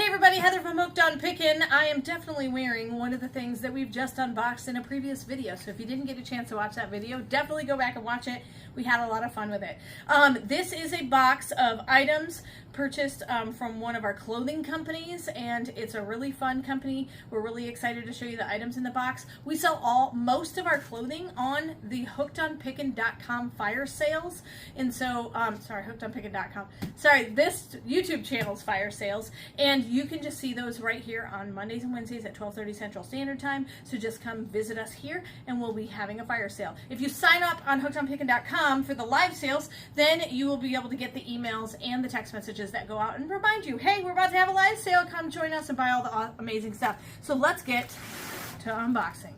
everybody, Heather from Hooked on Pickin. I am definitely wearing one of the things that we've just unboxed in a previous video. So if you didn't get a chance to watch that video, definitely go back and watch it. We had a lot of fun with it. This is a box of items purchased from one of our clothing companies, and it's a really fun company. We're really excited to show you the items in the box. We sell most of our clothing on the hookedonpickin.com fire sales, and so sorry, hookedonpickin.com. Sorry, this YouTube channel's fire sales, and you can just see those right here on Mondays and Wednesdays at 12:30 Central Standard Time. So just come visit us here, and we'll be having a fire sale. If you sign up on hookedonpickin.com for the live sales, then you will be able to get the emails and the text messages that go out and remind you, hey, we're about to have a live sale, come join us and buy all the amazing stuff. So let's get to unboxing.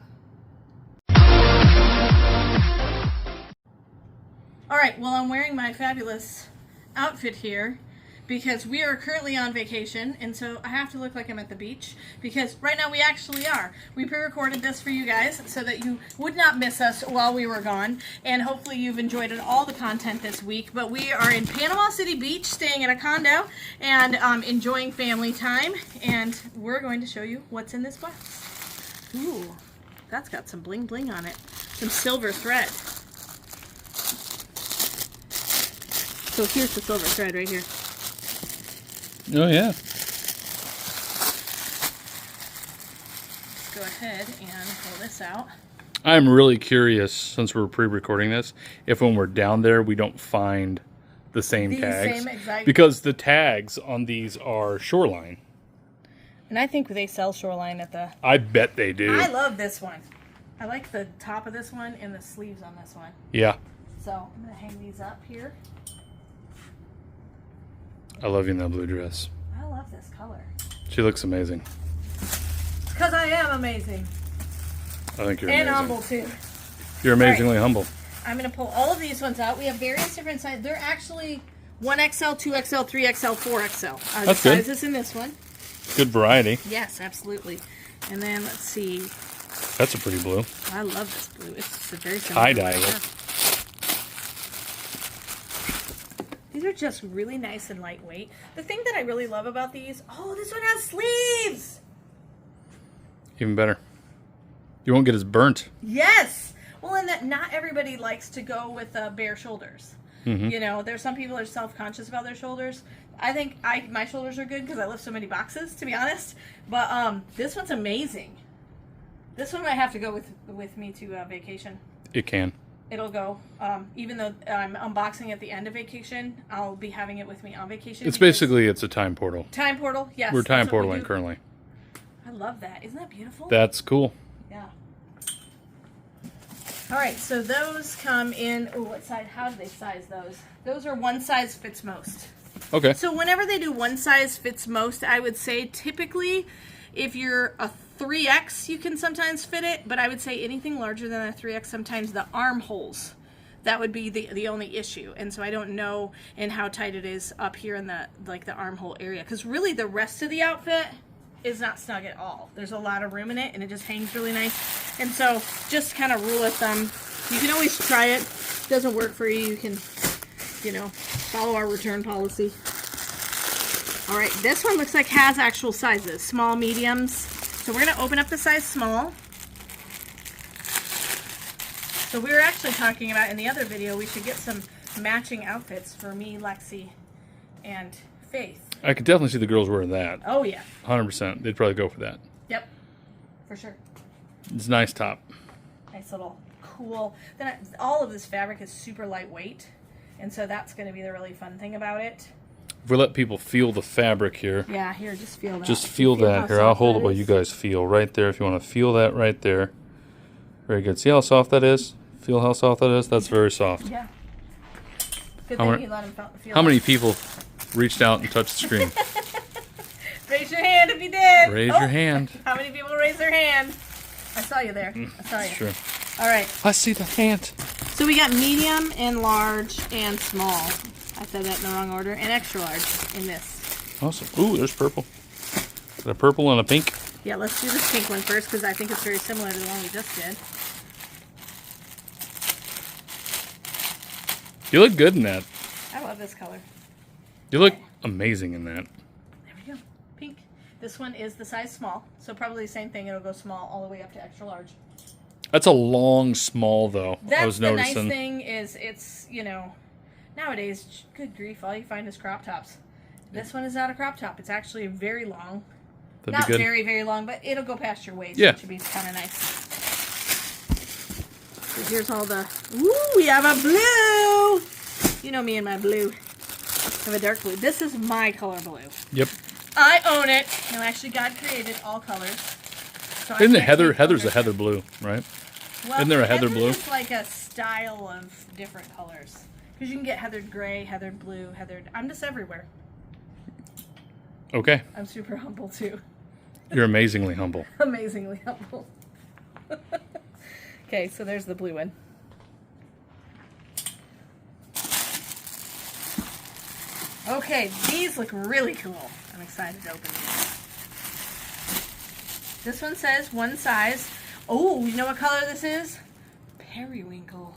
All right, well, I'm wearing my fabulous outfit here because we are currently on vacation, and so I have to look like I'm at the beach because right now we actually are. We pre-recorded this for you guys so that you would not miss us while we were gone, and hopefully you've enjoyed all the content this week. But we are in Panama City Beach, staying at a condo and enjoying family time, and we're going to show you what's in this box. Ooh, that's got some bling bling on it, some silver thread. So here's the silver thread right here. Oh, yeah. Let's go ahead and pull this out. I'm really curious, since we're pre-recording this, if when we're down there we don't find the same tags. Because the tags on these are Shoreline. And I think they sell Shoreline at the... I bet they do. I love this one. I like the top of this one and the sleeves on this one. Yeah. So I'm going to hang these up here. I love you in that blue dress. I love this color. She looks amazing. Because I am amazing. I think you're amazing. And amazing. humble, too. You're amazingly humble. I'm going to pull all of these ones out. We have various different sizes. They're actually 1XL, 2XL, 3XL, 4XL. That's the good. sizes in this one. Good variety. Yes, absolutely. And then, let's see. That's a pretty blue. I love this blue. It's a very similar tie-dye. Yeah. These are just really nice and lightweight. The thing that I really love about these, oh, this one has sleeves. Even better. You won't get as burnt. Yes. Well, and that not everybody likes to go with bare shoulders. Mm-hmm. You know, there's some people that are self-conscious about their shoulders. I think my shoulders are good because I lift so many boxes, to be honest. But this one's amazing. This one might have to go with me to vacation. It can. It'll go, even though I'm unboxing at the end of vacation, I'll be having it with me on vacation. It's basically, it's a time portal. Time portal, yes. We're time portaling currently. I love that. Isn't that beautiful? That's cool. Yeah. All right, so those come in, oh, what size, how do they size those? Those are one size fits most. Okay. So whenever they do one size fits most, I would say typically if you're a 3X, you can sometimes fit it, but I would say anything larger than a 3X, sometimes the armholes, that would be the only issue. And so I don't know in how tight it is up here in the armhole area, because really the rest of the outfit is not snug at all. There's a lot of room in it, and it just hangs really nice. And so just kind of rule of thumb, you can always try it. If it doesn't work for you, you can, you know, follow our return policy. All right, this one looks like has actual sizes, small, mediums. So we're going to open up the size small. So we were actually talking about in the other video, we should get some matching outfits for me, Lexi, and Faith. I could definitely see the girls wearing that. Oh, yeah. 100%. They'd probably go for that. Yep, for sure. It's a nice top. Nice little cool. Then all of this fabric is super lightweight, and so that's going to be the really fun thing about it. If we let people feel the fabric here. Yeah, here, just feel that. Just feel that. Here, I'll hold it while you guys feel. Right there, if you want to feel that right there. Very good. See how soft that is? Feel how soft that is? That's very soft. Yeah. Good thing you let them feel How many people reached out and touched the screen? Raise your hand if you did. Raise your hand. How many people raised their hand? I saw you there. I saw you. That's true. All right. I see the hand. So we got medium and large and small. I said that in the wrong order. And extra large in this. Awesome. Ooh, there's purple. Got a purple and a pink. Yeah, let's do this pink one first because I think it's very similar to the one we just did. You look good in that. I love this color. You look amazing in that. There we go. Pink. This one is the size small, so probably the same thing. It'll go small all the way up to extra large. That's a long small, though. That's I was the noticing. nice thing is it's, you know, nowadays, good grief, all you find is crop tops. This one is not a crop top. It's actually very long. That'd not be good. very, very long, but it'll go past your waist, yeah. which would be kind of nice. So here's all the... Ooh, we have a blue! You know me and my blue. I have a dark blue. This is my color blue. Yep. I own it. No, actually, God created all colors. So Isn't it Heather? Heather's a Heather blue, right? Well, Isn't there a Heather blue? It's like a style of different colors. Because you can get heathered gray, heathered blue, heathered... I'm just everywhere. Okay. I'm super humble, too. You're amazingly humble. Amazingly humble. Okay, so there's the blue one. Okay, these look really cool. I'm excited to open these. This one says one size. Oh, you know what color this is? Periwinkle.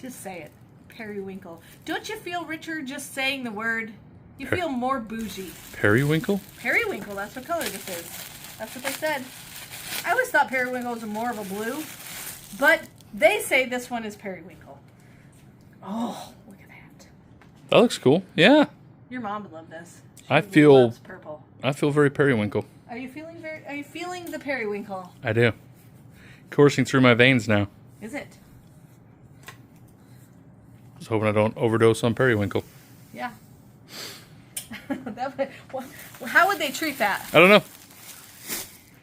Just say it. Periwinkle. Don't you feel richer just saying the word? You feel more bougie. Periwinkle? Periwinkle, that's what color this is. That's what they said. I always thought periwinkle was more of a blue, but they say this one is periwinkle. Oh, look at that. That looks cool. Yeah. Your mom would love this. I She feel loves purple. I feel very periwinkle. Are you feeling the periwinkle? I do. Coursing through my veins now. Is it? Just hoping I don't overdose on periwinkle. Yeah. How would they treat that? I don't know.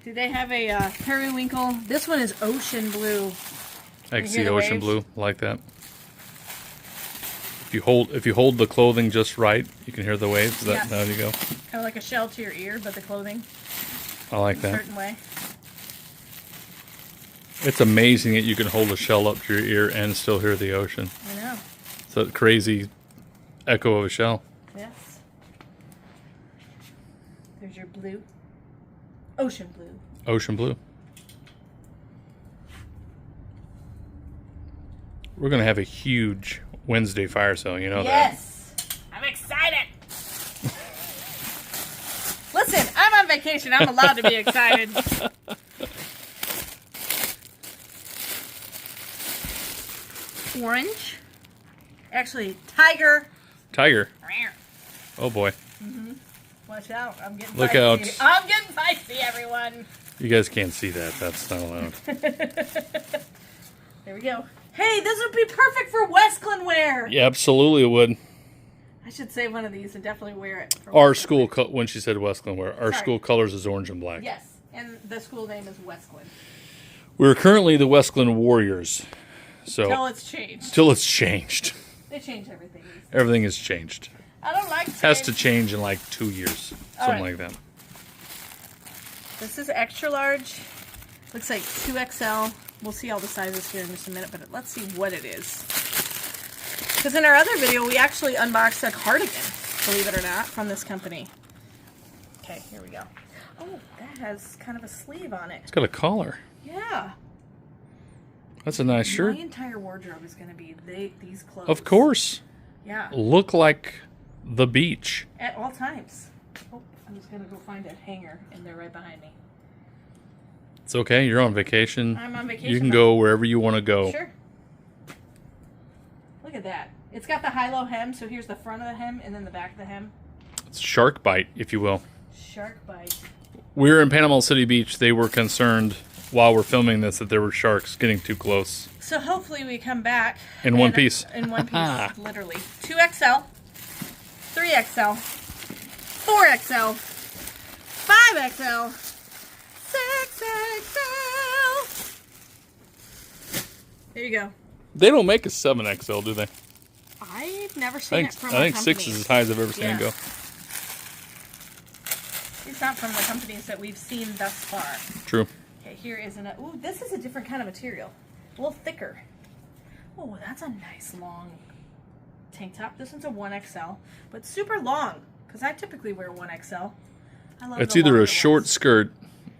Do they have a periwinkle? This one is ocean blue. I can You see hear the ocean waves? blue like that. If you hold the clothing just right, you can hear the waves. Yes. There you go. Kind of like a shell to your ear, but the clothing I like a that. certain way. It's amazing that you can hold a shell up to your ear and still hear the ocean. I know. It's a crazy echo of a shell. Yes. There's your blue. Ocean blue. Ocean blue. We're going to have a huge Wednesday fire sale, you know that. Yes. I'm excited. Listen, I'm on vacation. I'm allowed to be excited. Orange. Actually, tiger. Tiger. Oh boy. Watch out. I'm getting Look feisty. out. I'm getting feisty, everyone. You guys can't see that. That's not allowed. There we go. Hey, this would be perfect for Westland wear. Yeah, absolutely it would. I should save one of these and definitely wear it. For Our Westland school, wear. when she said Westland wear, our Sorry. school colors is orange and black. Yes, and the school name is Westland. We're currently the Westland Warriors. So Till it's changed. till it's changed. They change everything. Everything has changed. I don't like Has to change. change in like 2 years. All Something right. like that. This is extra large. Looks like 2XL. We'll see all the sizes here in just a minute, but let's see what it is. Because in our other video, we actually unboxed a cardigan, believe it or not, from this company. Okay, here we go. Oh, that has kind of a sleeve on it. It's got a collar. Yeah. That's a nice shirt. My entire wardrobe is going to be these clothes. Of course. Yeah. Look like the beach. At all times. Oh, I'm just going to go find a hanger, and they're right behind me. It's okay. You're on vacation. I'm on vacation. You can go wherever you want to go. Sure. Look at that. It's got the high-low hem, so here's the front of the hem and then the back of the hem. It's shark bite, if you will. Shark bite. We were in Panama City Beach. They were concerned while we're filming this that there were sharks getting too close. So hopefully we come back. In one piece. In one piece, literally. 2XL, 3XL, 4XL, 5XL, 6XL. There you go. They don't make a 7XL, do they? I've never seen it from I think a 6 company. is as high as I've ever seen it Yeah. go. It's not from the companies that we've seen thus far. True. Okay, here is an... Ooh, this is a different kind of material. A little thicker. Oh, that's a nice long tank top. This one's a 1XL, but super long, because I typically wear 1XL. I love It's the either longer a short ones. skirt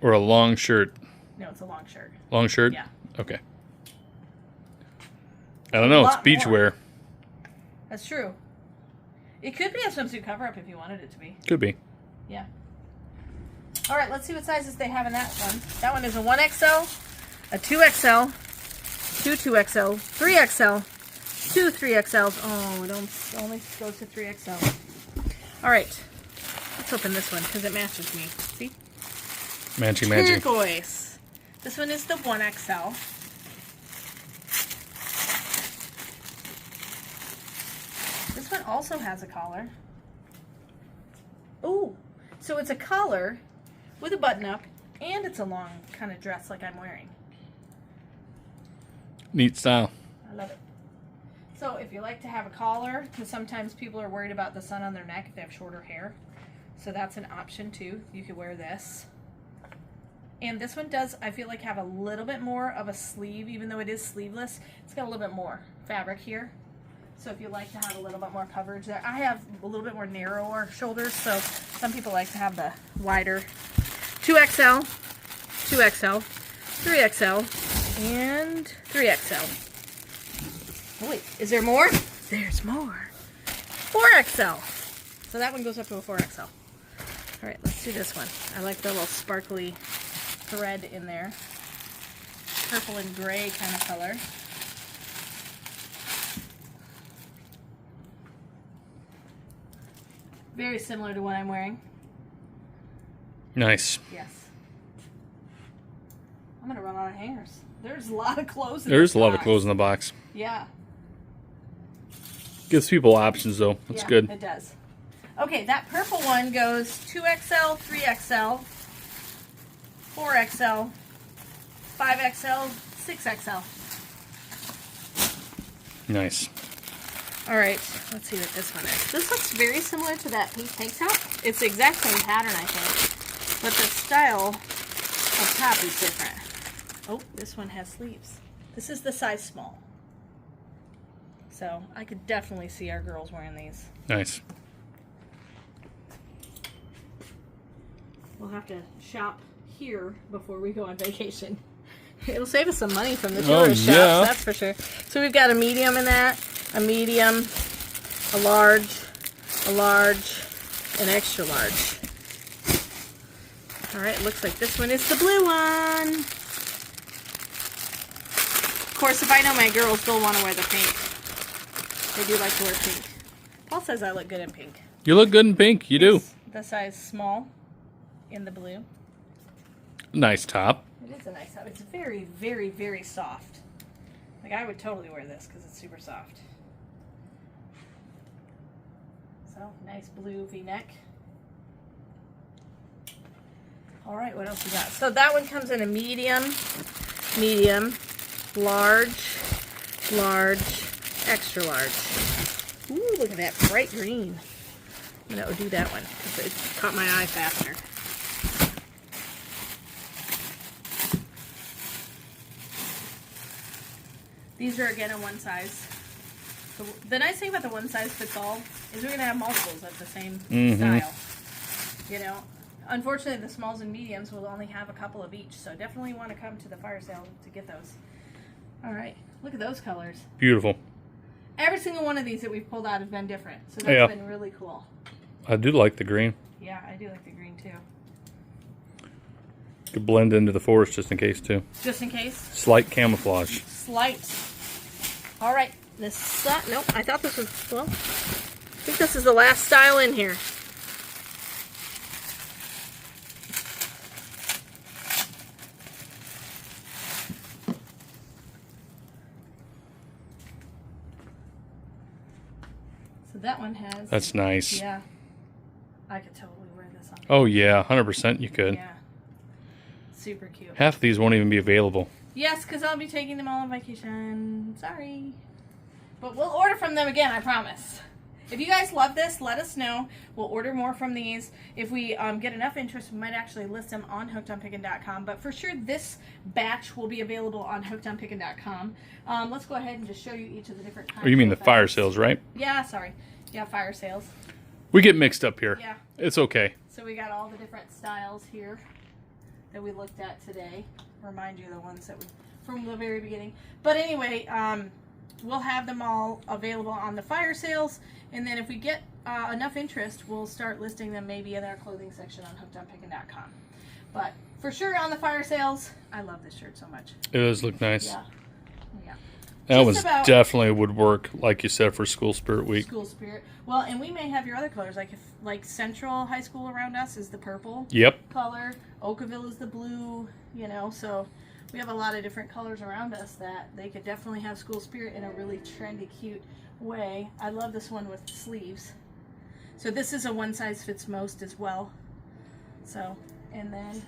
or a long shirt. No, it's a long shirt. Long shirt? Yeah. Okay. I don't know. It's lot more. beachwear. That's true. It could be a swimsuit cover-up if you wanted it to be. Could be. Yeah. All right, let's see what sizes they have in that one. That one is a 1XL, a 2XL, 2XL, 3XL, 3XLs. Oh, it only goes to 3XL. All right, let's open this one because it matches me. See? Matching. Turquoise. This one is the 1XL. This one also has a collar. Ooh, so it's a collar with a button up, and it's a long kind of dress like I'm wearing. Neat style. I love it. So if you like to have a collar, because sometimes people are worried about the sun on their neck if they have shorter hair. So that's an option too. You could wear this. And this one does, I feel like, have a little bit more of a sleeve, even though it is sleeveless. It's got a little bit more fabric here. So if you like to have a little bit more coverage there. I have a little bit more narrower shoulders, so some people like to have the wider 2XL, 2XL, 3XL, and 3XL. Oh wait, is there more? There's more. 4XL. So that one goes up to a 4XL. All right, let's do this one. I like the little sparkly thread in there. Purple and gray kind of color. Very similar to what I'm wearing. Nice. Yes. I'm going to run out of hangers. There's a lot of clothes in There's this a lot box. of clothes in the box. Yeah. Gives people options, though. That's good. It does. Okay, that purple one goes 2XL, 3XL, 4XL, 5XL, 6XL. Nice. All right, let's see what this one is. This looks very similar to that pink tank top. It's the exact same pattern, I think, but the style of top is different. Oh, this one has sleeves. This is the size small. So I could definitely see our girls wearing these. Nice. We'll have to shop here before we go on vacation. It'll save us some money from the tourist shops, that's for sure. So we've got a medium in that, a medium, a large, an extra large. All right, looks like this one is the blue one. Of course, if I know my girls, they'll want to wear the pink. They do like to wear pink. Paul says I look good in pink. You look good in pink. You do. The size small in the blue. Nice top. It is a nice top. It's very, very, very soft. Like, I would totally wear this because it's super soft. So, nice blue V-neck. All right, what else we got? So that one comes in a medium, large, extra large. Ooh, look at that bright green. I'm going to do that one because it caught my eye faster. These are, again, a one size. So the nice thing about the one size fits all is we're going to have multiples of the same style. You know, unfortunately, the smalls and mediums will only have a couple of each, so definitely want to come to the fire sale to get those. All right, look at those colors. Beautiful. Every single one of these that we've pulled out has been different, so that's been really cool. I do like the green. Yeah, I do like the green too. Could blend into the forest just in case, too. Just in case? Slight camouflage. Slight. All right, this, nope, I thought this was, well, I think this is the last style in here. So that one has... That's nice. Yeah. I could totally wear this on. Oh, yeah, 100% you could. Yeah. Super cute. Half of these won't even be available. Yes, because I'll be taking them all on vacation. Sorry. But we'll order from them again, I promise. If you guys love this, let us know. We'll order more from these. If we get enough interest, we might actually list them on hookedonpickin.com. But for sure, this batch will be available on hookedonpickin.com. Let's go ahead and just show you each of the different kinds. Oh, you mean the fire sales, right? Yeah, sorry. Yeah, fire sales. We get mixed up here. Yeah. It's okay. So we got all the different styles here that we looked at today. Remind you the ones that we from the very beginning. But anyway, we'll have them all available on the fire sales, and then if we get enough interest, we'll start listing them maybe in our clothing section on hookedonpickin.com. But for sure on the fire sales, I love this shirt so much. It does look nice. Yeah. Yeah. That was definitely would work, like you said, for School Spirit Week. School Spirit. Well, and we may have your other colors, like Central High School around us is the purple color. Oakville is the blue, you know, so we have a lot of different colors around us that they could definitely have School Spirit in a really trendy, cute way. I love this one with sleeves. So this is a one size fits most as well. So, and then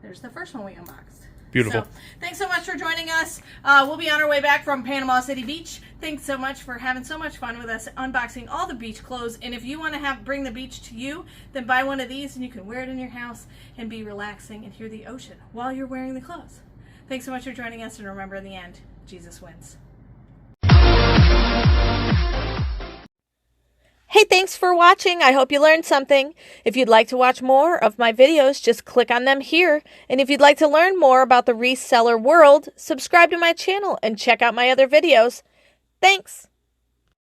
there's the first one we unboxed. Beautiful. So, thanks so much for joining us. We'll be on our way back from Panama City Beach. Thanks so much for having so much fun with us unboxing all the beach clothes. And if you want to bring the beach to you, then buy one of these and you can wear it in your house and be relaxing and hear the ocean while you're wearing the clothes. Thanks so much for joining us, and remember, in the end, Jesus wins. Hey, thanks for watching. I hope you learned something. If you'd like to watch more of my videos, just click on them here. And if you'd like to learn more about the reseller world, subscribe to my channel and check out my other videos. Thanks.